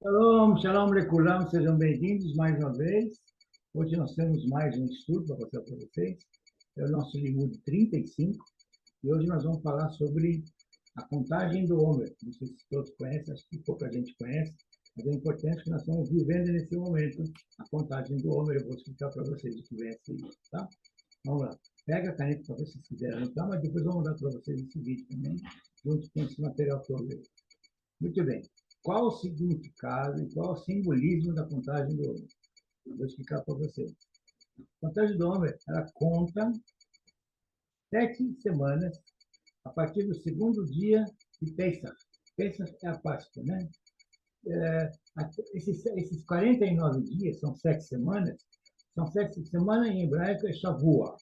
Shalom, shalom leculam, sejam bem-vindos mais uma vez. Hoje nós temos mais um estudo para mostrar para vocês. É o nosso livro 35 e hoje nós vamos falar sobre a contagem do Homer. Não sei se todos conhecem, acho que pouca gente conhece, mas é importante que nós estamos vivendo nesse momento a contagem do Homer. Eu vou explicar para vocês o que vem a seguir, tá? Vamos lá. Pega a caneta para vocês quiserem anotar, mas depois eu vou mandar para vocês esse vídeo também, junto com esse material todo. Muito bem. Qual o significado e qual o simbolismo da contagem do homem? Eu vou explicar para você. A contagem do homem, ela conta 7 semanas a partir do segundo dia de Pesach. Pesach é a Páscoa, né? Esses 49 dias, são 7 semanas, são 7 semanas em hebraico é Shavua.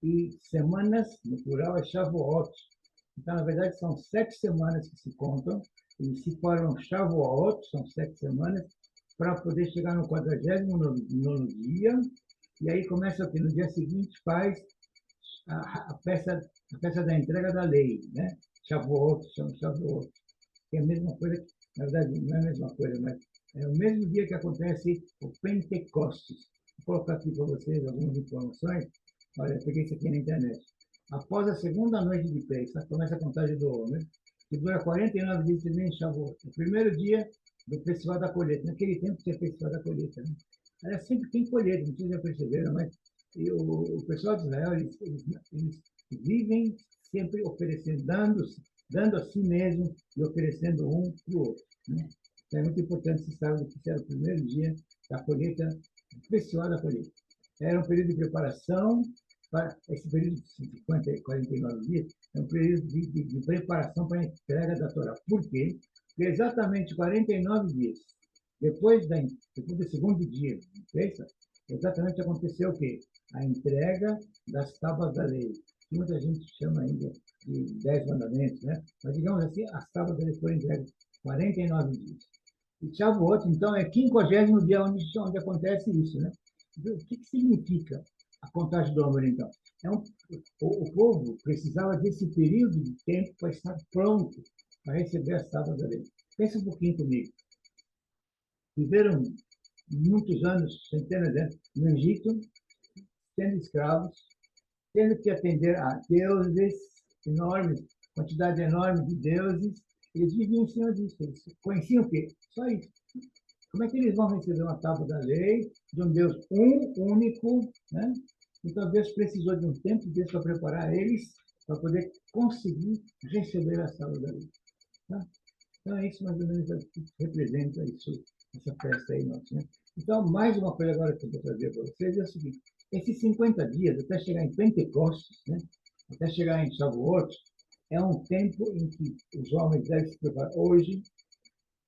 E semanas, no plural, é Shavuot. Então, na verdade, são 7 semanas que se contam, e se formam Shavuot, são 7 semanas, para poder chegar no 49º dia, e aí começa aqui, no dia seguinte faz a festa da entrega da lei, né? Shavuot, chama Shavuot, que é a mesma coisa, na verdade, não é a mesma coisa, mas é o mesmo dia que acontece o Pentecostes. Vou colocar aqui para vocês algumas informações. Olha, eu peguei isso aqui na internet. Após a segunda noite de Pesach, começa a contagem do homem, que dura 49 dias e nem Shavuot. O primeiro dia do Festival da Colheita. Naquele tempo tinha Festival da Colheita, né? Era sempre tem colheita, não sei se já perceberam, mas o pessoal de Israel, eles vivem sempre oferecendo, dando a si mesmo e oferecendo um para o outro, né? Então, é muito importante se saber que era o primeiro dia da colheita, do Festival da Colheita. Era um período de preparação para esse período de 50 e 49 dias, é um período de preparação para a entrega da Torá. Por quê? Porque exatamente 49 dias depois do segundo dia, terça, exatamente aconteceu o quê? A entrega das tábuas da lei, que muita gente chama ainda de 10 mandamentos, né? Mas, digamos assim, as tábuas da lei foram entregues 49 dias. E Shavuot, então, é 50º dia onde acontece isso, né? O que significa a contagem do homem, então? O povo precisava desse período de tempo para estar pronto para receber as tábuas da lei. Pensa um pouquinho comigo. Viveram muitos anos, centenas de anos, no Egito, sendo escravos, tendo que atender a deuses enormes, quantidade enorme de deuses. Eles viviam em cima disso. Eles conheciam o quê? Só isso. Como é que eles vão receber uma tábua da lei de um Deus único, né? Então Deus precisou de um tempo de Deus para preparar eles para poder conseguir receber a tábua da lei. Tá? Então é isso mais ou menos que representa isso, essa festa aí nossa, né? Então, mais uma coisa agora que eu vou trazer para vocês é o seguinte: esses 50 dias, até chegar em Pentecostes, né? Até chegar em Shavuot, é um tempo em que os homens devem se preparar. Hoje,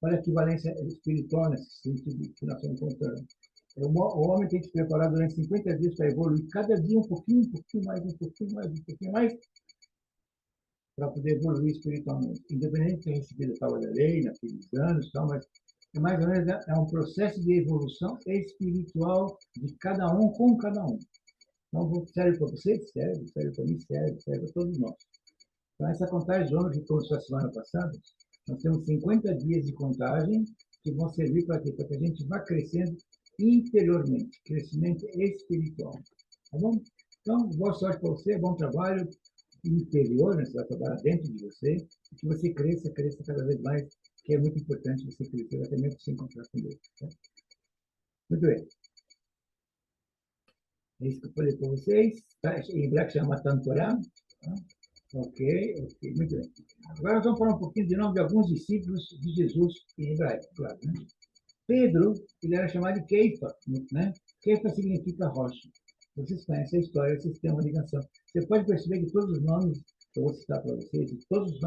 olha a equivalência espiritual nesse sentido que nós estamos contando. O homem tem que se preparar durante 50 dias para evoluir, cada dia um pouquinho mais, um pouquinho mais, um pouquinho mais, para poder evoluir espiritualmente. Independente de ter recebido a tábua da lei naqueles anos, tal, mas é mais ou menos um processo de evolução espiritual de cada um com cada um. Então, serve para você? Serve para mim? Serve para todos nós. Então, essa contagem de homens que começou a semana passada, nós temos 50 dias de contagem que vão servir para quê? Para que a gente vá crescendo interiormente, crescimento espiritual. Tá bom? Então, boa sorte para você, bom trabalho interior, né? Você vai trabalhar dentro de você, e que você cresça cada vez mais, que é muito importante você crescer, até mesmo para se encontrar com Deus. Tá? Muito bem. É isso que eu falei para vocês. Tá? Em hebraico chama Tantorá. Tá? Ok, muito bem. Agora nós vamos falar um pouquinho de nome de alguns discípulos de Jesus em hebraico, claro, né? Pedro, ele era chamado de Keifa, né? Keifa significa rocha. Vocês conhecem a história, vocês têm uma ligação. Você pode perceber que todos os nomes que eu vou citar para vocês, todos os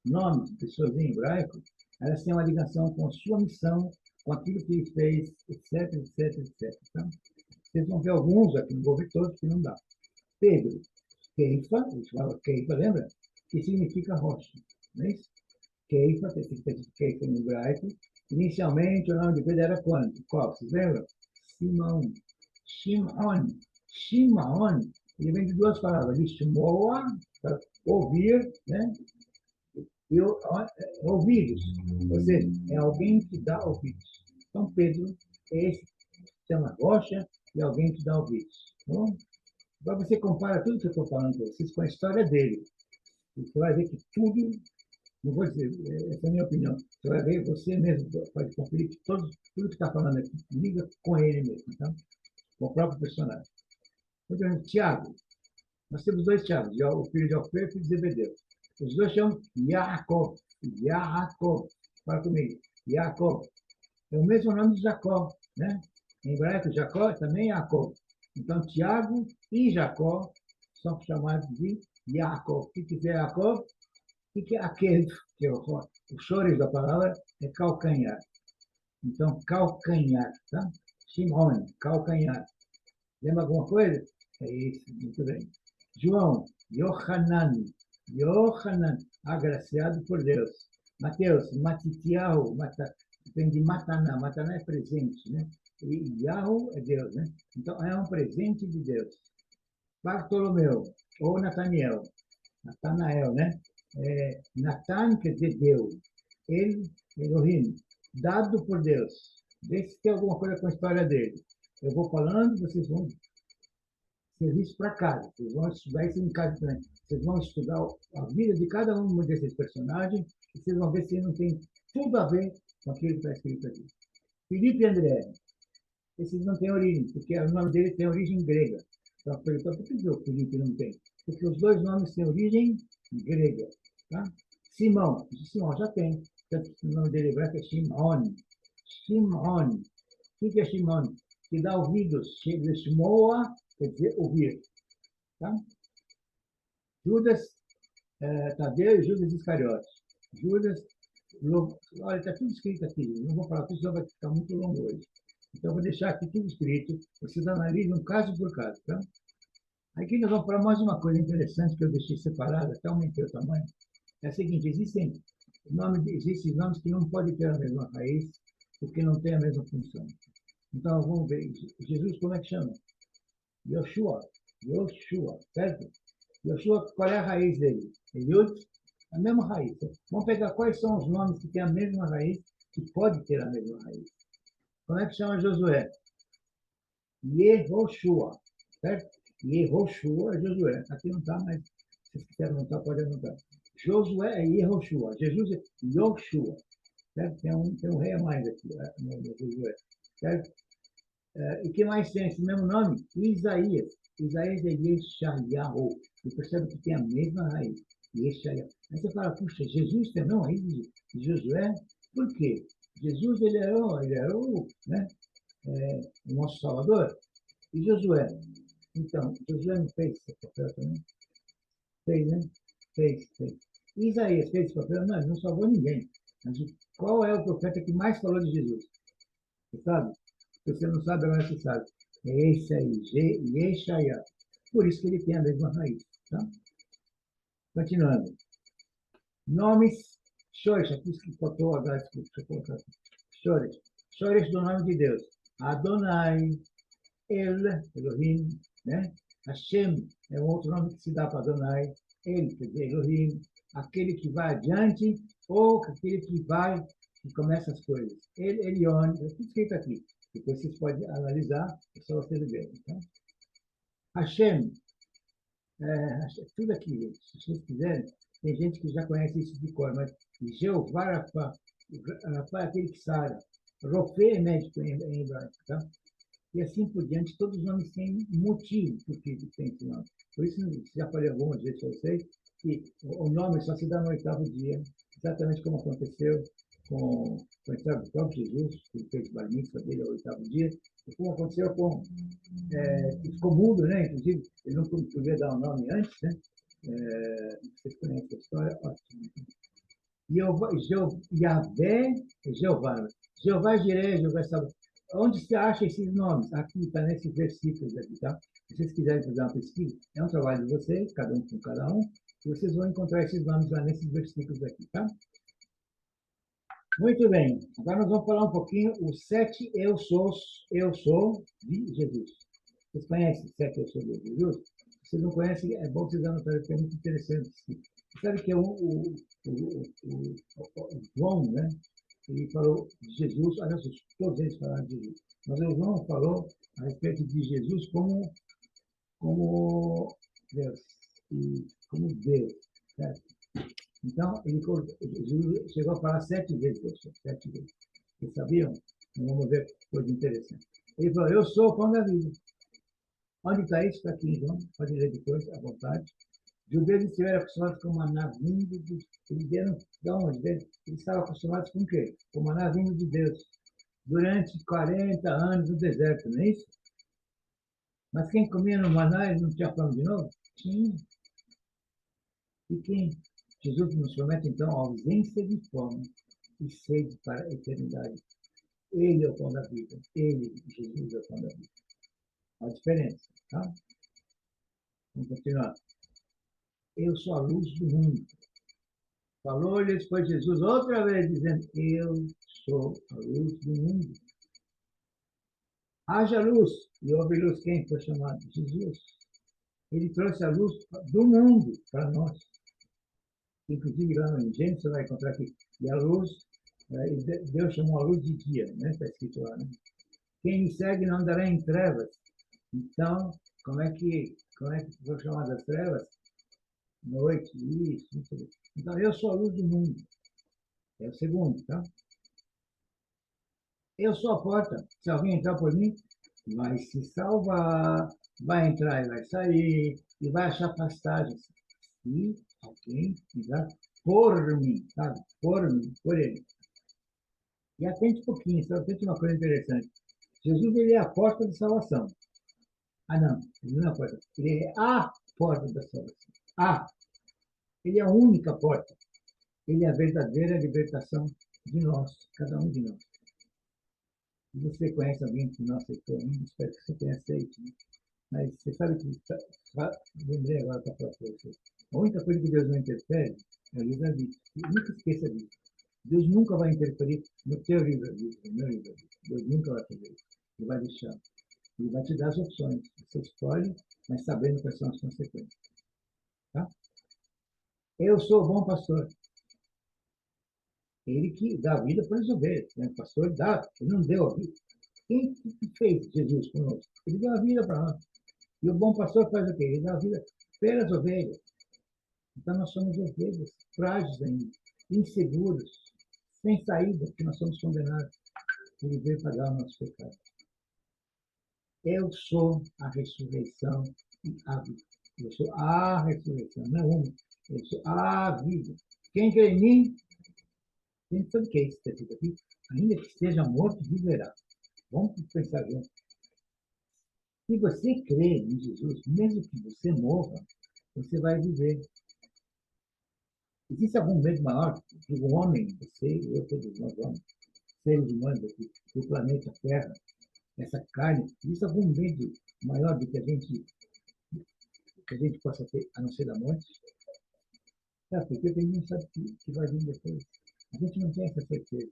nomes de pessoas em hebraico, elas têm uma ligação com a sua missão, com aquilo que ele fez, etc, etc, etc. Então, vocês vão ver alguns aqui, não vou ver todos, que não dá. Pedro, Keifa, ele chamava Keifa, lembra? Que significa rocha, não é isso? Keifa, Keifa em hebraico. Inicialmente, o nome de Pedro era quando? Qual? Vocês lembram? Simão. Shimon. Shimon, ele vem de duas palavras. De Shimoa, para ouvir, né? E ouvidos, ou seja, é alguém que dá ouvidos. Então, Pedro é esse que chama rocha e alguém que dá ouvidos. Tá bom? Agora você compara tudo que eu estou falando com vocês com a história dele. E você vai ver que tudo, não vou dizer, essa é a minha opinião, você vai ver, você mesmo pode conferir que tudo que está falando aqui liga com ele mesmo, tá? Com o próprio personagem. Por exemplo, Tiago. Nós temos dois Tiagos, o filho de Alfeu e o filho de Zebedeu. Os dois chamam Jacob. Jacob. Fala comigo. Jacob. É o mesmo nome de Jacó, né? Em hebraico, Jacó também é Jacob. Então, Tiago e Jacó são chamados de Jacob. O que é Jacob? O que é aquele? Que é o chores da palavra é calcanhar. Então, calcanhar, tá? Shimon, calcanhar. Lembra alguma coisa? É isso, muito bem. João, Yohanan, Yohanan, agraciado por Deus. Mateus, Matitiahu, vem de Mataná, Mataná é presente, né? E Yahu é Deus, né? Então, é um presente de Deus. Bartolomeu, ou Nataniel, Natanael, né? Natan quer dizer Deus. Ele, Elohim, dado por Deus. Vê se tem alguma coisa com a história dele. Eu vou falando, vocês vão serviço para casa. Vocês vão estudar isso em casa também. Vocês vão estudar a vida de cada um desses personagens e vocês vão ver se não tem tudo a ver com aquilo que está escrito aqui. Felipe e André, esses não têm origem, porque o nome dele tem origem grega. Então, perguntou por que o Felipe não tem? Porque os dois nomes têm origem grega. Tá? Simão, Simão já tem. O nome dele hebraico é Shimon. Shimon. O que é Shimon? Que dá ouvidos. Shmoa quer dizer ouvir. Tá? Judas, Tadeu e Judas Iscariotes. Judas, olha, está tudo escrito aqui. Não vou falar tudo, senão vai ficar muito longo hoje. Então, vou deixar aqui tudo escrito. Vocês analisam caso por caso. Tá? Aqui nós vamos falar mais uma coisa interessante que eu deixei separada, até aumentei o tamanho. É o seguinte, existem nomes que não podem ter a mesma raiz, porque não têm a mesma função. Então, vamos ver. Jesus, como é que chama? Yoshua. Yoshua, certo? Yoshua, qual é a raiz dele? É Yud? A mesma raiz. Vamos pegar quais são os nomes que têm a mesma raiz, que pode ter a mesma raiz. Como é que chama Josué? Yehoshua, certo? Yehoshua é Josué. Aqui não está, mas se vocês quiserem anotar, pode anotar. Josué é Yehoshua. Jesus é Yoshua. Certo? Tem um rei a mais aqui no Josué. Certo? E que mais tem esse mesmo nome? Isaías. Isaías é Yeshayahu. Você percebe que tem a mesma raiz. Yeshayahu. Aí você fala, puxa, Jesus tem a mesma raiz de Josué? Por quê? Jesus, ele era o, né? O nosso Salvador. E Josué? Então, Josué não fez esse papel também? Fez, né? Fez. Isaías fez esse papel? Não, ele não salvou ninguém. Mas qual é o profeta que mais falou de Jesus? Você sabe? Se você não sabe, agora você sabe. É esse aí, Yeshaya. Por isso que ele tem a mesma raiz. Tá? Continuando. Nomes, Shores, aqui que faltou agora, deixa eu colocar aqui. Shores do nome de Deus. Adonai, Elohim, né? Hashem é um outro nome que se dá para Adonai. Ele, quer dizer, Elohim, aquele que vai adiante ou aquele que vai, que começa as coisas. Elion, é tudo escrito aqui. Depois vocês podem analisar, é só vocês verem. Tá? Hashem, tudo aqui, se vocês quiserem, tem gente que já conhece isso de cor, mas Jeová Rapá, Rapá é aquele que sara. Rofê é médico em hebraico, tá? E assim por diante, todos os nomes têm motivo por que tem esse nome. Por isso, já falei algumas vezes para vocês, que o nome só se dá no oitavo dia, exatamente como aconteceu com o próprio Jesus, que fez o bar mitzvah dele ao oitavo dia, e como aconteceu com que ficou mudo, né? Inclusive, ele não podia dar o nome antes, né? Vocês conhecem a história? Ótimo. Yahvé, Jeová. Jeová Jireh, Jeová Sabaoth. Onde se acha esses nomes? Aqui, está nesses versículos aqui, tá? Se vocês quiserem fazer uma pesquisa, é um trabalho de vocês, cada um com cada um, e vocês vão encontrar esses nomes lá nesses versículos aqui, tá? Muito bem. Agora nós vamos falar um pouquinho os 7 eu sou de Jesus. Vocês conhecem os 7 eu sou de Jesus? Se vocês não conhecem, é bom vocês anotarem, porque é muito interessante. Sabe que o João, né? Ele falou de Jesus, olha só, todos eles falaram de Jesus. Mas o João falou a respeito de Jesus como Deus, e como Deus, certo? Então, Jesus chegou a falar 7 vezes Deus, 7 vezes. Vocês sabiam? Então, vamos ver coisa interessante. Ele falou, eu sou o pão da vida. Onde está isso? Está aqui, então. Pode ler depois, à vontade. Judeus estiveram acostumados com o maná vindo de... Eles vieram de onde? Eles estavam acostumados com o quê? Com o maná vindo de Deus. Durante 40 anos no deserto, não é isso? Mas quem comia no maná, ele não tinha fome de novo? Tinha. E quem? Jesus nos promete, então, a ausência de fome e sede para a eternidade. Ele é o pão da vida. Ele, Jesus, é o pão da vida. A diferença, tá? Vamos continuar. Eu sou a luz do mundo. Falou-lhes, foi Jesus outra vez, dizendo, eu sou a luz do mundo. Haja luz. E houve luz quem foi chamado? Jesus. Ele trouxe a luz do mundo para nós. Inclusive, lá no Gênesis, você vai encontrar aqui. E a luz, Deus chamou a luz de dia, né? Está escrito lá, né? Quem me segue não andará em trevas. Então, como é que foi chamado as trevas? Noite, isso. Então, eu sou a luz do mundo. É o segundo, tá? Eu sou a porta. Se alguém entrar por mim, vai se salvar, vai entrar e vai sair, e vai achar pastagens. Se alguém entrar por mim, sabe? Por mim, por ele. E atente um pouquinho, só atente uma coisa interessante. Jesus, ele é a porta de salvação. Ah, não, ele não é a porta. Ele é a porta da salvação. A. Ele é a única porta. Ele é a verdadeira libertação de nós, cada um de nós. Se você conhece alguém que não aceitou ainda, espero que você tenha aceito. Né? Mas você sabe que, lembrei agora para falar para você, a única coisa que Deus não interfere é o livre-arbítrio. Nunca esqueça disso. Deus nunca vai interferir no teu livre-arbítrio, no meu livre-arbítrio. Deus nunca vai fazer isso. Ele vai deixar. Ele vai te dar as opções. Você escolhe, mas sabendo quais são as consequências. Tá? Eu sou o bom pastor. Ele que dá a vida para as ovelhas. Né? O pastor dá, ele não deu a vida. Quem fez Jesus conosco? Ele deu a vida para nós. E o bom pastor faz o quê? Ele dá a vida pelas ovelhas. Então nós somos ovelhas frágeis ainda, inseguros, sem saída, porque nós somos condenados. Ele veio pagar o nosso pecado. Eu sou a ressurreição e a vida. Eu sou a ressurreição, não é uma. Eu sou a vida. Quem crê em mim, tem sabe o que é isso que está escrito aqui? Ainda que esteja morto, viverá. Vamos pensar junto. Se você crê em Jesus, mesmo que você morra, você vai viver. Existe algum medo maior que o homem, você, eu, todos nós homens, seres humanos aqui, do planeta Terra, essa carne? Existe algum medo maior do que a gente possa ter, a não ser da morte? É, porque a gente não sabe o que vai vir depois. A gente não tem essa certeza.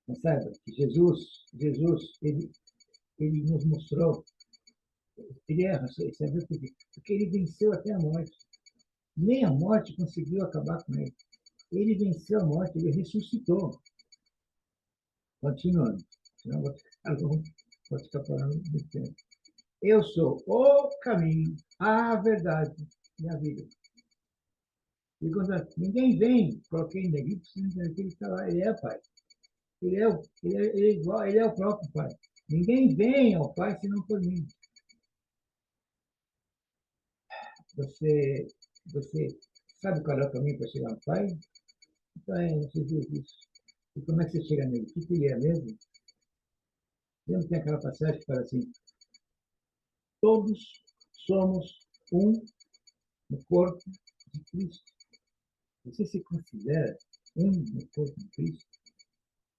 Mas saiba que Jesus, ele nos mostrou, ele é, sabe por quê? Porque ele venceu até a morte. Nem a morte conseguiu acabar com ele. Ele venceu a morte, ele ressuscitou. Continuando. Senão vou ficar falando muito tempo. Eu sou o caminho, a verdade e a vida. E quando ninguém vem, coloquei em negrito, ele está lá, ele é Pai. Ele é o próprio Pai. Ninguém vem ao Pai senão por mim. Você, você sabe qual é o caminho para chegar ao Pai? Então é Jesus isso. E como é que você chega nele? O que ele é mesmo? Lembra que tem aquela passagem que fala assim: todos somos um no corpo de Cristo. Você se considera um no corpo de Cristo?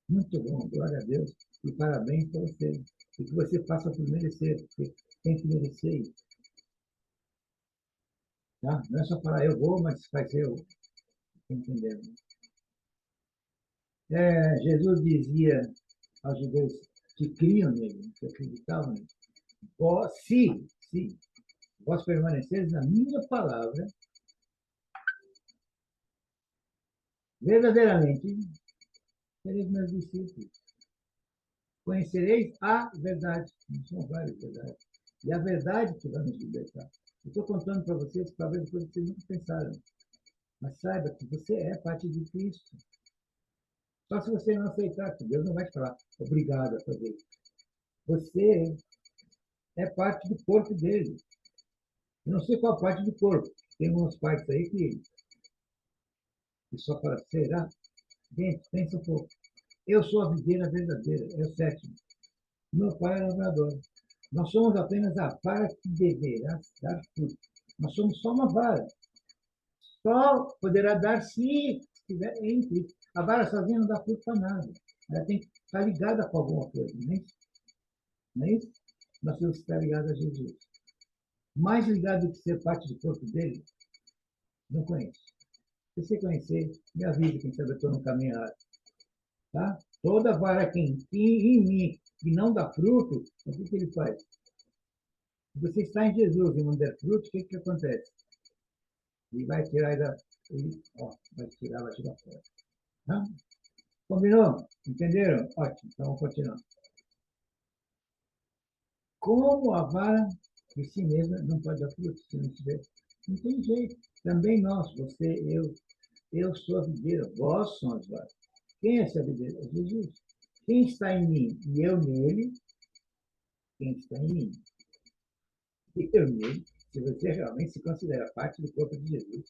Muito bom, glória a Deus. E parabéns para você. E que você faça por merecer, porque tem que merecer isso. Tá? Não é só falar eu vou, mas faz eu. Entendendo? Jesus dizia aos judeus que criam nele, que acreditavam nele: se vós permaneceres na minha palavra, verdadeiramente sereis meus discípulos. Conhecereis a verdade. Não são várias verdades. E a verdade que vai nos libertar. Eu estou contando para vocês, talvez coisas que vocês nunca pensaram. Mas saiba que você é parte de Cristo. Só se você não aceitar, que Deus não vai te falar obrigado a fazer isso. Você é parte do corpo dele. Eu não sei qual parte do corpo. Tem umas partes aí que só para será. Gente, pensa um pouco. Eu sou a videira verdadeira, é o sétimo. Meu pai é lavrador. Nós somos apenas a vara que deverá dar fruto. Nós somos só uma vara. Só poderá dar se estiver entre. A vara sozinha não dá fruto para nada. Ela tem que estar ligada com alguma coisa, não é isso? Não é isso? Nós temos que estar ligados a Jesus. Mais ligado do que ser parte do corpo dele, não conheço. Se você conhecer, me avise, quem sabe eu estou no caminho errado. Tá? Toda vara que em mim e não dá fruto, o que ele faz? Se você está em Jesus e não der fruto, o que acontece? Ele vai tirar da. Vai tirar fora. Tá? Combinou? Entenderam? Ótimo, então vamos continuar. Como a vara de si mesma não pode dar fruto se não tiver? Não tem jeito. Também nós, você, eu sou a videira, vós sois as varas. Quem é essa videira? É Jesus. Quem está em mim e eu nele, quem está em mim e eu nele, se você realmente se considera parte do corpo de Jesus,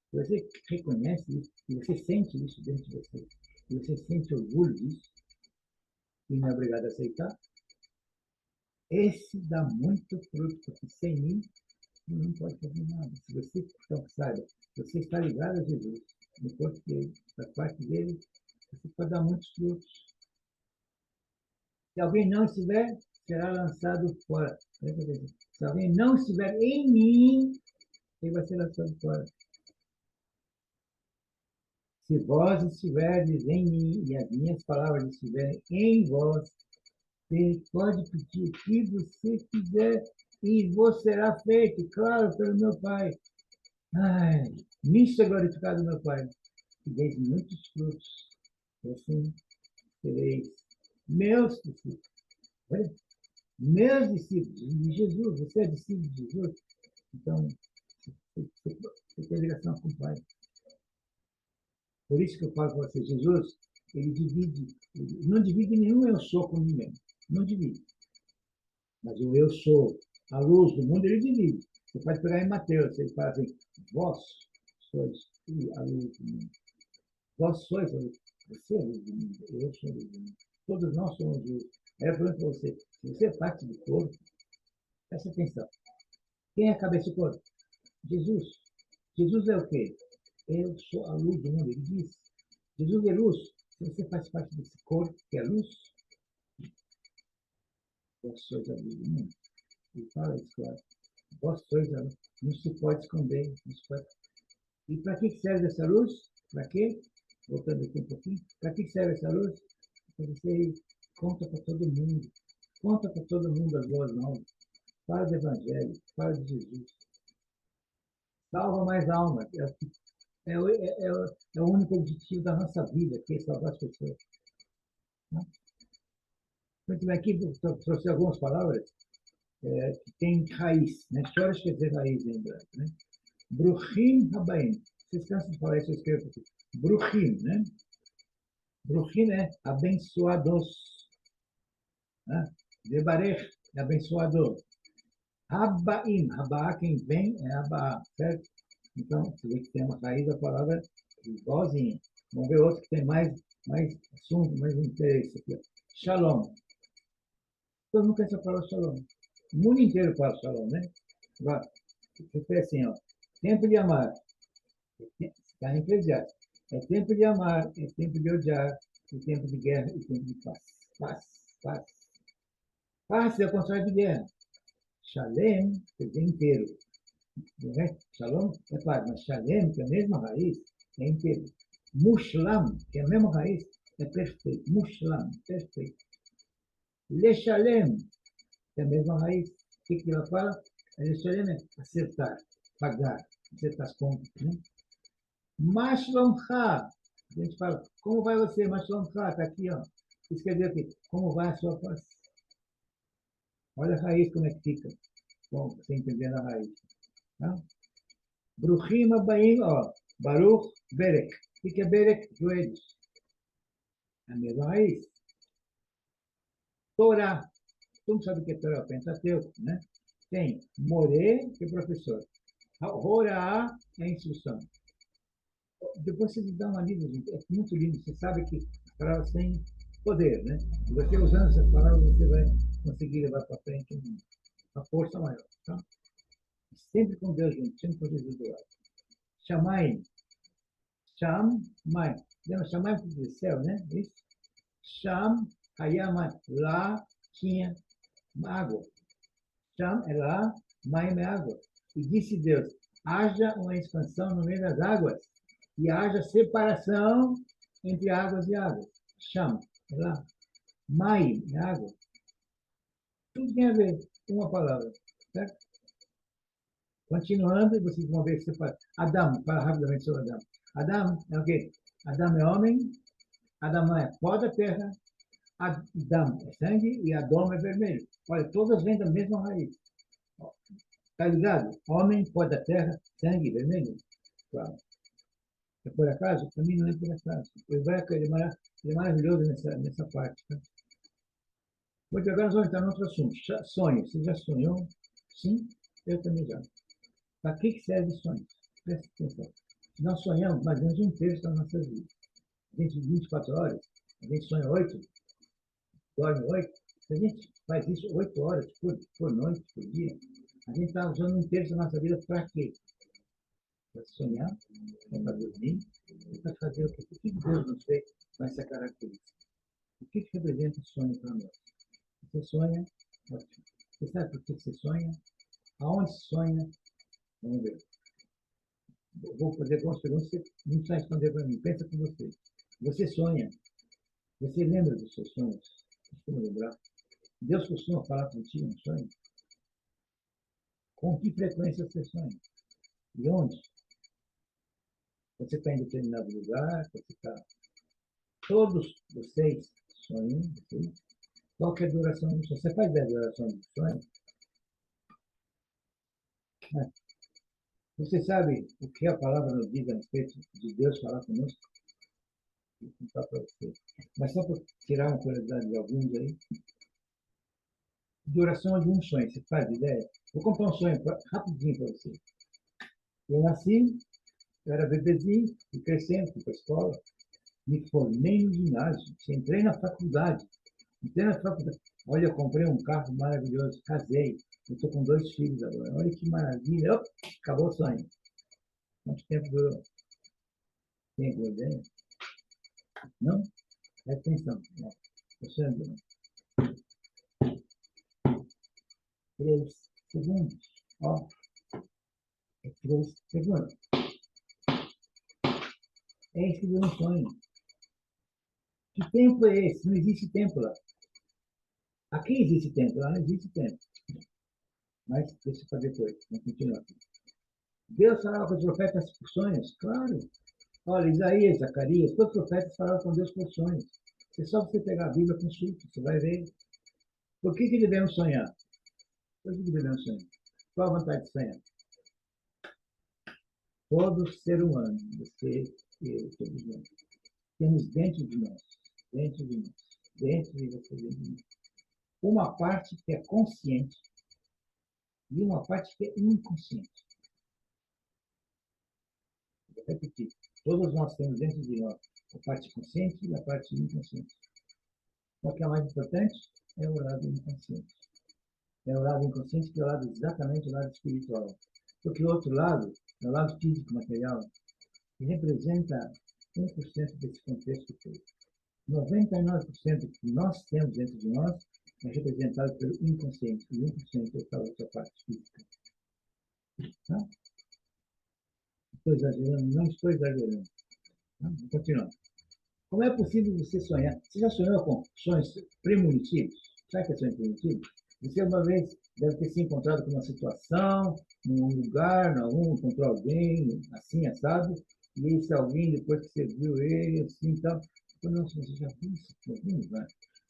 se você reconhece isso, se você sente isso dentro de você, se você sente orgulho disso, e não é obrigado a aceitar, esse dá muito fruto, porque sem mim não pode fazer nada. Se você, então, saiba, você está ligado a Jesus, no corpo dele, da parte dele, você pode dar muitos frutos. Se alguém não estiver, será lançado fora. Se alguém não estiver em mim, ele vai ser lançado fora. Se vós estiverdes em mim e as minhas palavras estiverem em vós, você pode pedir o que você quiser e vos será feito, claro, pelo meu Pai. Ai, nisso é glorificado meu Pai, que deis muitos frutos, e assim sereis meus discípulos. Olha, meus discípulos de Jesus, você é discípulo de Jesus, então você tem ligação com o Pai. Por isso que eu falo para você, Jesus, ele divide, ele não divide nenhum eu sou com ninguém, não divide. Mas o eu sou, a luz do mundo, ele divide. Você pode pegar em Mateus, ele fala assim, vós sois a luz do mundo. Vós sois a luz. Você é a luz do mundo, eu sou a luz do mundo. Todos nós somos luz. Aí eu pergunto para você, se você é parte do corpo, presta atenção. Quem é a cabeça do corpo? Jesus. Jesus é o quê? Eu sou a luz do mundo, ele diz. Jesus é luz. Se você faz parte desse corpo, que é luz, vós sois a luz do mundo. Ele fala isso, claro. Vós sois a luz. Não se pode esconder. Não se pode... E para que serve essa luz? Para quê? Voltando aqui um pouquinho. Para que serve essa luz? Para você conta para todo mundo. Conta para todo mundo as boas novas. Fala do Evangelho. Fala de Jesus. Salva mais almas. É o único objetivo da nossa vida, que é salvar as pessoas. Né? Muito bem, aqui trouxe algumas palavras que têm raiz. Né? Shoresh quer dizer raiz em hebraico. Né? Bruchim Habaim. Vocês cansam de falar isso, eu escrevo aqui. Bruchim, né? Bruchim é abençoados. Né? Debarech é abençoador. Habaim. Habá, quem vem é Habá, certo? Então, você vê que tem uma raiz da palavra igualzinha. Vamos ver outro que tem mais assunto, mais interesse aqui. Shalom. Todo mundo conhece a palavra shalom. O mundo inteiro fala shalom, né? Agora, você assim, ó. Tempo de amar. Está em Eclesiastes. É tempo de amar, é tempo de odiar, é tempo de guerra e tempo de paz. Paz, paz. Paz é o contrário de guerra. Shalem quer dizer inteiro. Né? Shalom é paz, mas Shalem, que é a mesma raiz, é inteiro. Mushlam, que é a mesma raiz, é perfeito. Mushlam, perfeito. Leshalem, que é a mesma raiz. O que ela fala? Leshalem é acertar, pagar, acertar as contas. Né? Mashlomcha. A gente fala, como vai você, Mashlomcha? Está aqui, ó. Isso quer dizer que, como vai a sua paz? Olha a raiz como é que fica. Bom, você entendendo a raiz. Tá? Bruchim Abaim, ó. Baruch Berek. O que é Berek? Joelhos. A mesma raiz. Torá. Todo mundo sabe o que é Torá? Pentateuco, né? Tem Moré, que é professor. Horá é a instrução. Depois você dá uma lida, gente. É muito lindo. Você sabe que as palavras têm poder, né? E você usando essas palavras, você vai conseguir levar para frente uma força maior. Tá? Sempre com Deus junto, sempre com Jesus do lado. Shamayim. Sham, Mai. Lembra? Shamayim do céu, né? Isso? Sham, Hayamai. Lá tinha água. Sham é lá, Maim é água. E disse Deus, haja uma expansão no meio das águas e haja separação entre águas e águas. Sham é lá. Maim é água. Tudo tem a ver com uma palavra. Certo? Continuando, vocês vão ver que você fala. Adão, fala rapidamente sobre Adão. Adão é o quê? Adão é homem, Adão é pó da terra, Adão é sangue e Adão é vermelho. Olha, todas vêm da mesma raiz. Tá ligado? Homem, pó da terra, sangue, vermelho. Claro. É por acaso? Para mim não é por acaso. O hebraico ele é maravilhoso nessa parte. Tá? Muito agora nós vamos entrar em outro assunto. Sonho. Você já sonhou? Sim, eu também já. Para que serve sonho? Presta atenção. Nós sonhamos mais ou menos um terço das nossas vidas. A gente, 24 horas, a gente sonha 8, dorme 8. Se a gente faz isso 8 horas por noite, por dia, a gente está usando um terço da nossa vida para quê? Para sonhar, para dormir, e para fazer o que? O que Deus nos fez com essa característica? O que representa o sonho para nós? Você sonha, ótimo. Você sabe por que você sonha? Aonde se sonha? Vamos ver. Vou fazer algumas perguntas que você não precisa responder para mim. Pensa com você. Você sonha. Você lembra dos seus sonhos? Costuma lembrar? Deus costuma falar contigo no sonho? Com que frequência você sonha? E onde? Você está em determinado lugar? Você está... Todos vocês sonham. Qual que é a duração do sonho? Você faz a duração do sonho? Você sabe o que a palavra nos diz a respeito de Deus falar conosco? Vou contar para você. Mas só para tirar uma curiosidade de alguns aí. Duração de um sonho, você faz ideia? Vou contar um sonho rapidinho para você. Eu nasci, eu era bebezinho, fui crescendo, fui para a escola, me formei no ginásio, entrei na faculdade. Entrei na faculdade. Olha, eu comprei um carro maravilhoso, casei, eu estou com 2 filhos agora. Olha que maravilha. Opa, acabou o sonho. Quanto tempo durou? Tem alguma ideia? Não? Presta atenção. Alexandre, 3 segundos. Ó, é 3 segundos. É isso que deu um sonho. Que tempo é esse? Não existe tempo lá. Aqui existe tempo, lá não existe tempo. Mas deixa para depois. Vamos continuar aqui. Deus falava com os profetas por sonhos? Claro. Olha, Isaías, Zacarias, todos os profetas falavam com Deus por sonhos. É só você pegar a Bíblia, consulta, você vai ver. Por que devemos sonhar? Por que devemos sonhar? Qual a vontade de sonhar? Todo ser humano, você, eu, todos nós, temos dentro de nós, dentro de você, dentro de nós, uma parte que é consciente e uma parte que é inconsciente. Vou repetir. Todos nós temos dentro de nós a parte consciente e a parte inconsciente. Qual que é a mais importante? É o lado inconsciente. É o lado inconsciente que é o lado exatamente o lado espiritual. Porque o outro lado, é o lado físico, material, que representa 1% desse contexto todo. 99% que nós temos dentro de nós é representado pelo inconsciente, e 1% é a outra parte física. Tá? Estou exagerando? Não estou exagerando. Tá? Vou continuar. Como é possível você sonhar? Você já sonhou com sonhos premonitivos? Sabe o que é sonho premonitivo? Você uma vez deve ter se encontrado com uma situação, num lugar, na rua, encontrou alguém, assim, assado, E esse alguém, depois que você viu ele, assim, tal, falou, nossa, você já viu isso? Já viu, vai?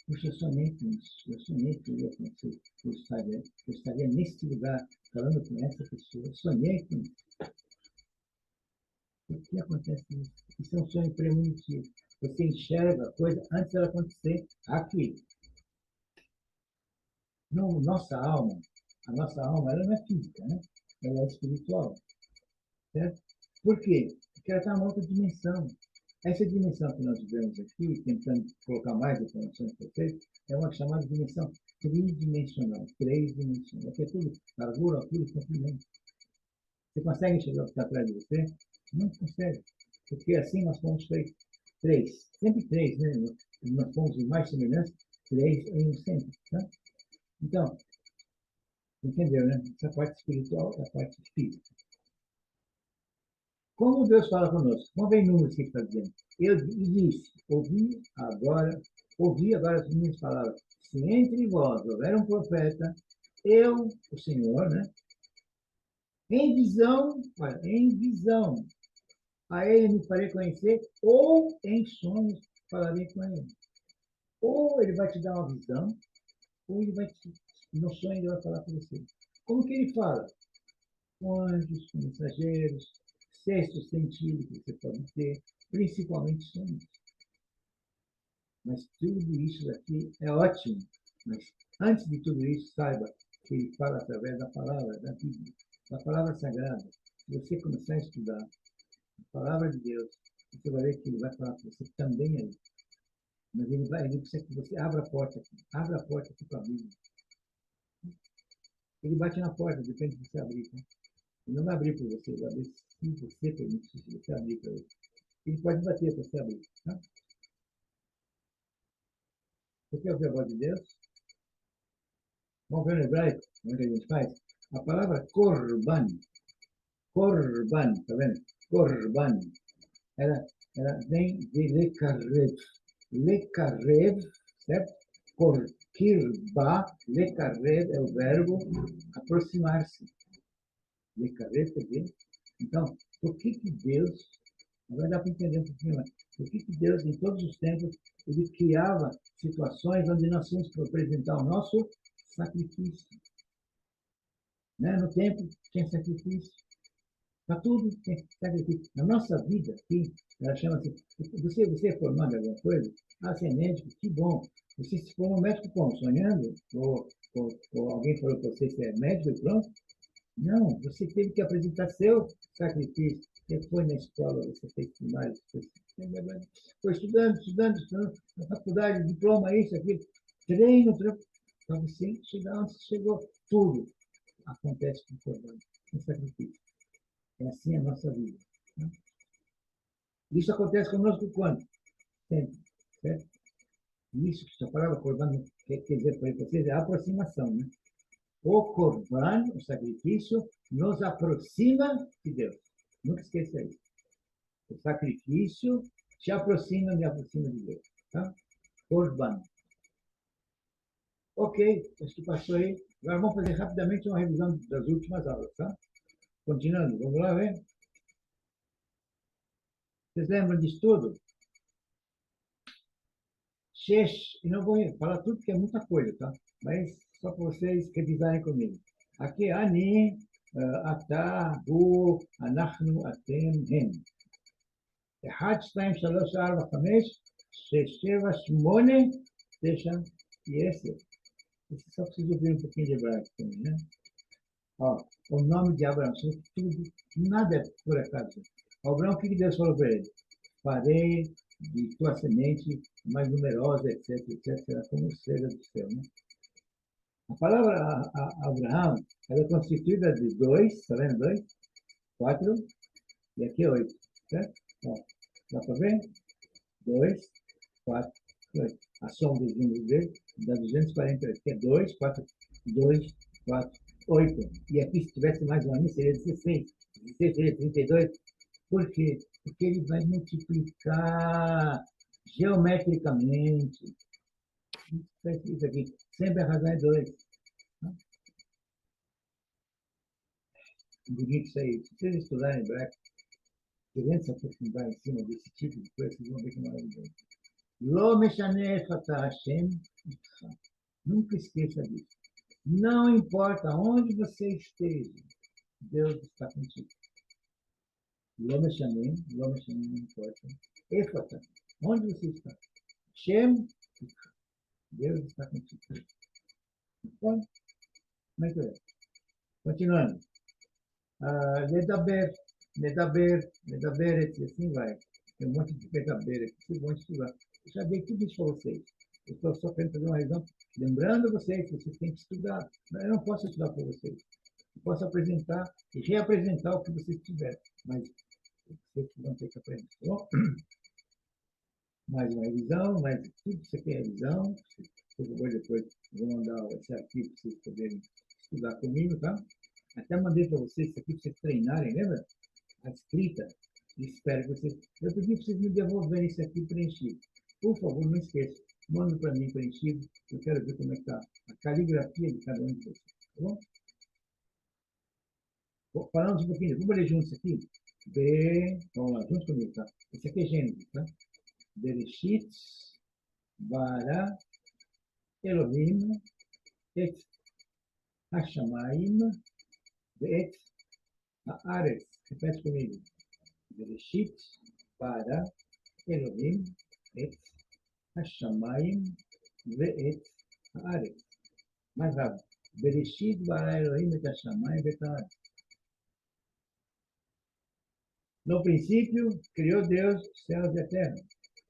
Puxa, eu sonhei com isso, eu sonhei que eu ia acontecer, eu estaria nesse lugar, falando com essa pessoa, eu sonhei com isso. Por que acontece isso? Isso é um sonho premonitivo. Você enxerga a coisa antes dela acontecer aqui. No, a nossa alma, ela não é física, né? Ela é espiritual, certo? Por quê? Porque ela está em outra dimensão. Essa dimensão que nós vivemos aqui, tentando colocar mais informações para vocês, é uma chamada dimensão tridimensional, três dimensões. Aqui é tudo largura, altura e comprimento. Você consegue enxergar o que está atrás de você? Não consegue. Porque assim nós fomos feitos. Três. Sempre três, né? Nós fomos os mais semelhantes, três em um sempre. Tá? Então, entendeu, né? Essa parte espiritual é a parte física. Como Deus fala conosco? Vamos ver números que está dizendo. Eu disse, ouvi agora as minhas palavras. Se entre vós houver um profeta, eu, o Senhor, né? Em visão, olha, em visão, a ele me farei conhecer, ou em sonhos falarei com ele. Ou ele vai te dar uma visão, ou ele vai te, no sonho ele vai falar com você. Como que ele fala? Com anjos, com mensageiros, sexto sentido que você pode ter, principalmente sonhos. Mas tudo isso aqui é ótimo. Mas antes de tudo isso, saiba que ele fala através da palavra, da Bíblia, da palavra sagrada. Se você começar a estudar a palavra de Deus, você vai ver que ele vai falar com você também aí. Mas ele precisa que você abra a porta aqui para a Bíblia. Ele bate na porta, depende de você abrir. Tá? Ele não vai abrir para você, ele vai abrir se você permitir, se você abrir para ele. Ele pode bater para você abrir. Tá? Você quer ouvir a voz de Deus? Vamos ver no hebraico, como é que a gente faz? A palavra korban, tá vendo? Korban, ela vem de lekarev. Lekarev, certo? Kirba, lekarev é o verbo aproximar-se. Lekarev, quer dizer? Então, por que Deus, agora dá para entender um pouquinho mais, por que Deus, em todos os tempos, ele criava situações onde nós tínhamos para apresentar o nosso sacrifício? Né? No templo tinha sacrifício. Para tudo tem sacrifício. Na nossa vida aqui, ela chama assim, você é formado em alguma coisa? Ah, você é médico, que bom. Você se formou médico como? Sonhando? Ou alguém falou para você que é médico e pronto? Não, você teve que apresentar seu sacrifício. Você foi na escola, você fez primário, foi estudando, na faculdade, diploma, isso, aquilo, treino, para você chegar onde você chegou. Tudo acontece com o corban, com sacrifício. É assim a nossa vida. Né? Isso acontece conosco quando? Sempre. Certo? Isso que a palavra corban quer dizer para vocês é aproximação. Né? O corban, o sacrifício, nos aproxima de Deus. Nunca esqueça isso. O sacrifício te aproxima, me aproxima de Deus. Tá? Corban. Ok, acho que passou aí. Agora vamos fazer rapidamente uma revisão das últimas aulas. Tá? Continuando, vamos lá ver? Vocês lembram disso tudo? E não vou falar tudo porque é muita coisa, tá? Mas só para vocês revisarem comigo. Aqui, Ani, Ata, Hu, Anachnu, Atem, Hem. 1, 2, 3, 4, 5, 6, 7, 8, 9, e esse. Esse só preciso ouvir um pouquinho de hebraico também, né? Ó, o nome de Abraão, tudo, nada é por acaso. Abraão, o que Deus falou para ele? Farei de tua semente mais numerosa, etc, etc, será como estrelas do céu, né? A palavra Abraão, ela é constituída de dois, está vendo? Dois, quatro, e aqui oito, certo? Ó, dá para ver? Dois, quatro, oito. A soma dos números dele dá 248, que é dois, quatro, dois, quatro, oito. E aqui, se tivesse mais uma seria 16. 16 seria 32. Por quê? Porque ele vai multiplicar geometricamente. Isso aqui. Sempre a razão é 2. Né? Bonito isso aí. Se vocês estudarem hebraico, Querendo se aprofundar em cima desse tipo de coisa, vocês vão ver que é maravilhoso. Lo meshane echata Hashem itcha. Nunca esqueça disso. Não importa onde você esteja, Deus está contigo. Lo meshane não importa. Efata, onde você está? Hashem, Deus está contigo. Então, como é que é? Continuando. Ledaber, Ledaberet, e assim vai. Tem um monte de Ledaber aqui, vocês vão estudar. Eu já dei tudo isso para vocês. Eu estou só querendo fazer uma revisão, lembrando vocês que vocês têm que estudar. Eu não posso estudar para vocês. Eu posso apresentar e reapresentar o que vocês tiverem, mas vocês vão ter que aprender. Tá bom? Mais uma revisão, mais tudo que você quer revisão. Por favor, depois eu vou mandar esse arquivo para vocês poderem estudar comigo, tá? Até mandei para vocês isso aqui para vocês treinarem, lembra? A escrita. Espero que vocês. Eu pedi para vocês me devolverem isso aqui preenchido. Por favor, não esqueça. Manda para mim preenchido. Eu quero ver como é que está a caligrafia de cada um de vocês. Tá bom? Falando um pouquinho. Vamos ler juntos aqui? Vamos lá, junto comigo, tá? Esse aqui é Gênesis, tá? Bereshit, bara, Elohim, et hashamayim, et haaretz. Repete comigo. Bereshit, bara, Elohim, et hashamayim, ואת הארץ. Mais rápido. Bereshit bara Elohim et hashamayim ואת הארץ. No princípio, criou Deus os céus e a terra.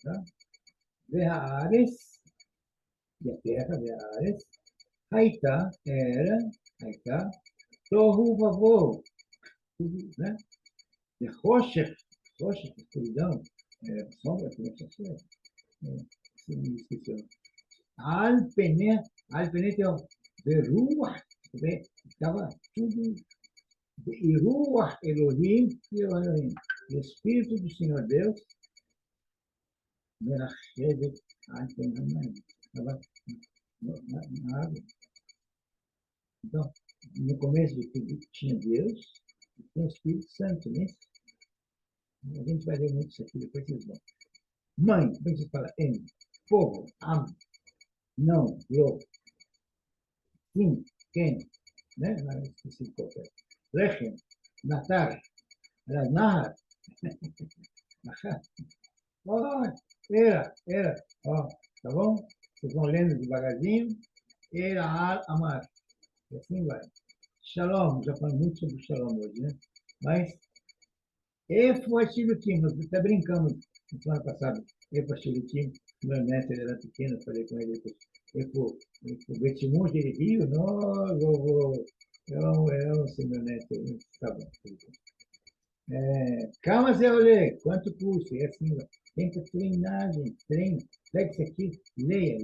Tá? Ve'haaretz, e a terra, ve'haaretz, haitá, era, haitá, tohu vavohu, tudo, né? Roshech, escuridão, sombra, como é que se chama? Se me esqueceu. Alpene tem o Veruach, estava tudo, e Ruach Elohim, e Elohim, o Espírito do Senhor Deus, Meracheved Alpenamayim, estava na água. Então, no começo de tudo tinha Deus, e tinha o Espírito Santo, né? A gente vai ver muito isso aqui, depois vocês vão. Mãe, como se fala? Em. Povo, am. Não, lo. Sim, quem? Né? Não esqueci de qualquer. Lechem, natar, nahar. Nahar. Ó, era. Ó, tá bom? Vocês vão lendo devagarzinho. Era, amar. E assim vai. Shalom, já falamos muito sobre Shalom hoje, né? Mas, Efuachilutim, nós até brincamos na semana passada. Efuachilutim, meu neto ele era pequeno, eu falei com ele, o Betimonte, ele riu, não, vovô, eu não sei meu neto, tá bom. Calma, Zé Olê, quanto custa? É assim, tem que treinar, gente, treine. Pega isso aqui, leia,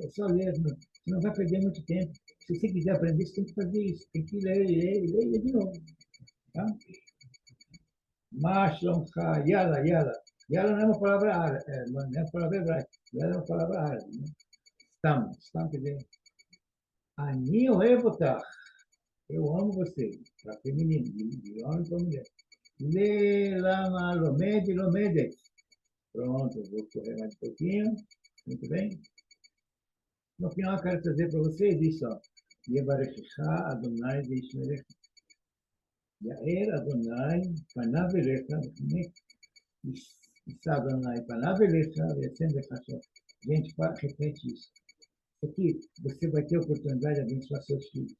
é só ler, você não vai perder muito tempo. Se você quiser aprender, você tem que fazer isso, tem que ler de novo, tá? Mashlomcha, yala, yala. Yala não é uma palavra árabe, não é uma palavra hebraica. Yala é uma palavra árabe, né? Stam quer dizer, Ani ohevotar, eu amo você, para feminino, de homem para mulher. Le, lama, lomede, lomedet. Pronto, eu vou correr mais um pouquinho. Muito bem. No final, eu quero trazer para vocês isso, ó. Yevarechecha Adonai Veishmerecha. Yaer Adonai Panav Elecha. Issa Adonai Panav Elecha Ve'etzem Vechashot. Gente, repete isso. Aqui, você vai ter a oportunidade de abençoar seus filhos.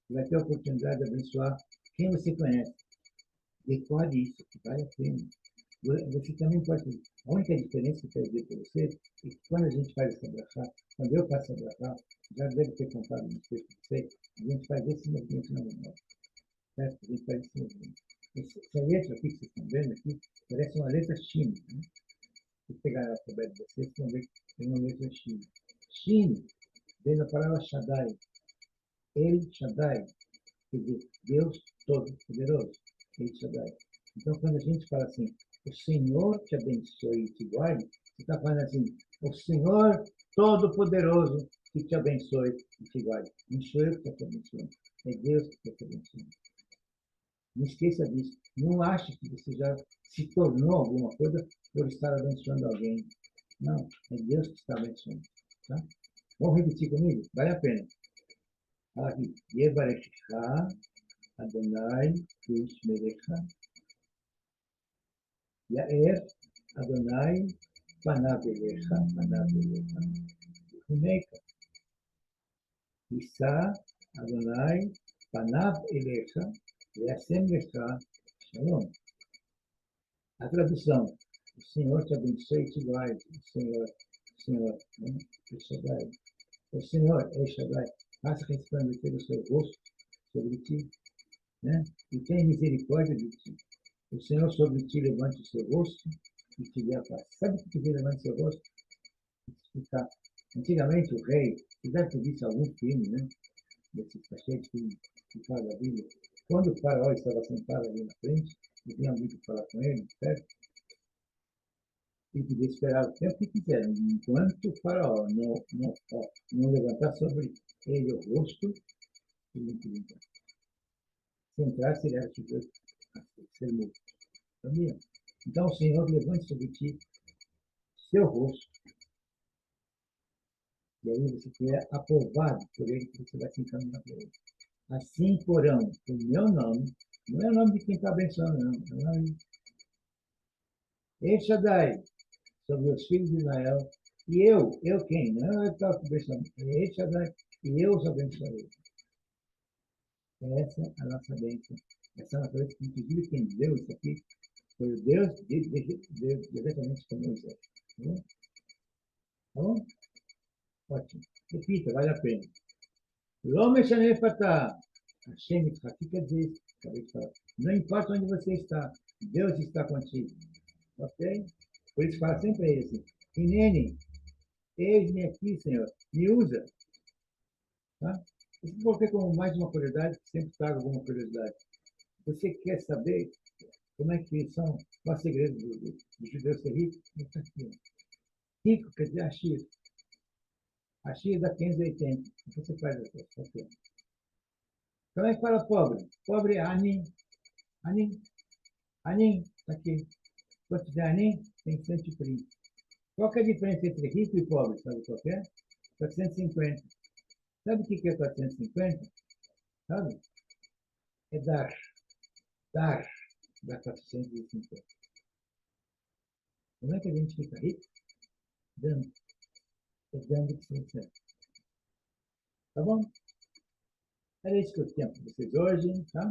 Você vai ter a oportunidade de abençoar quem você conhece. Decore isso, que vale a pena. Você também pode. A única diferença que eu quero dizer para você é que quando a gente faz essa brachá, quando eu faço essa brachá, já deve ter contado no texto para vocês, a gente faz esse movimento na memória. Certo? A gente faz esse movimento. Essa letra aqui que vocês estão vendo aqui, parece uma letra china. Né? Se pegar o alfabeto de vocês, vocês vão ver que tem uma letra china. China vem da palavra Shaddai. El Shaddai, quer dizer, Deus Todo-Poderoso. El Shaddai. Então, quando a gente fala assim, o Senhor te abençoe e te guarde, você está falando assim, o Senhor Todo-Poderoso que te abençoe e te guarde. Não sou eu que estou te abençoando, é Deus que está te abençoando. Não esqueça disso. Não ache que você já se tornou alguma coisa por estar abençoando alguém. Não, é Deus que está abençoando. Tá? Vamos repetir comigo? Vale a pena. Fala aqui. Yevarechecha Adonai Yishmerecha Yaer Adonai Panav Elecha Huneka Issa Adonai Panav Elecha Yasem Lecha Shalom. A tradução: o Senhor te abençoe e te guarde. O Senhor, El Shaddai, faça resplandecer o seu rosto sobre ti, né? E tenha misericórdia de ti. O Senhor sobre ti levante o seu rosto e te dê a paz. Sabe o que quer levante o seu rosto? Explicar. Antigamente, o rei, você deve ter visto algum filme, né? Desse cachete que fala da Bíblia. Quando o faraó estava sentado ali na frente, e vinha alguém falar com ele, certo? E podia esperar o tempo que quiser, enquanto o faraó não levantar sobre ele o rosto, ele não podia entrar. Se entrasse, ele era sujeito a ser morto. Sabia? Então, o Senhor levante sobre ti seu rosto, e aí você é aprovado por ele, que você vai se encaminhar por ele. Assim porão o meu nome, não é o nome de quem está abençoando, não, é o nome de El Shaddai, sobre os filhos de Israel, e eu quem? Não é eu que estava abençoando, é El Shaddai, e eu os abençoarei. Essa é a nossa bênção. Essa natureza, inclusive, quem deu isso aqui foi o Deus diretamente com Moisés. Tá bom? Tá bom? Ótimo. Repita, vale a pena. Lome Shanefata. Hashem, o que quer dizer? Acabei de falar. Não importa onde você está, Deus está contigo. Ok? Por isso fala sempre aí assim. Inene, eis-me aqui, Senhor. Me usa. Tá? Isso eu coloquei como mais uma curiosidade, que sempre trago alguma curiosidade. Você quer saber como é que são os segredos do judeu ser rico? Está aqui. Rico quer dizer Ashir. Ashir dá 580. Você faz a coisa. Como é que fala pobre? Pobre é Anin. Anin. Anin. Está aqui. Quanto de Anin? Tem 130. Qual que é a diferença entre rico e pobre? Sabe qual é? 450. Sabe o que é 450? Sabe? É dar. Dar. Dá 450. Como é que a gente fica rico? Dando. É dando que se recebe. Tá bom? Era isso que eu tinha para vocês hoje, tá?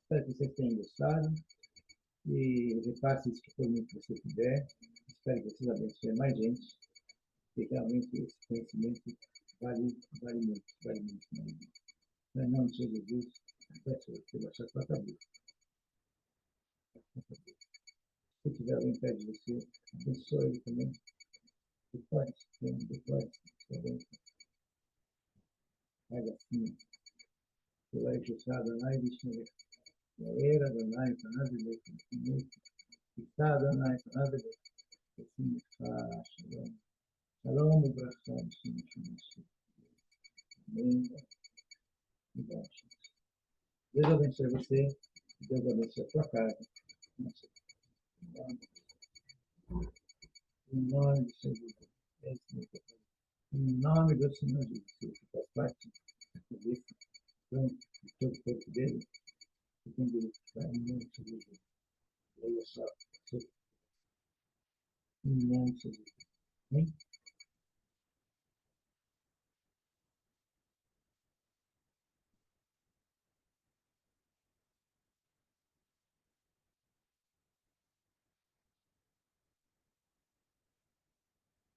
Espero que vocês tenham gostado. E repasse isso que for muito que você puder. Espero que vocês abençoem mais gente. Porque realmente esse conhecimento vale muito, vale muito. Mas não, Senhor Jesus, peço você baixar a tua cabeça. Se tiver alguém perto de você, abençoe ele também. Depois, faz assim. Você vai fechar a Adonai, deixa eu ver. Era Adonai, para nada de ver. Está Adonai, para nada de ver. Assim, Shalom. Shalom, Ibrahim, Amém. Deus abençoe você. Deus abençoe a tua casa. Em nome do Senhor Jesus. Em nome do Senhor Jesus.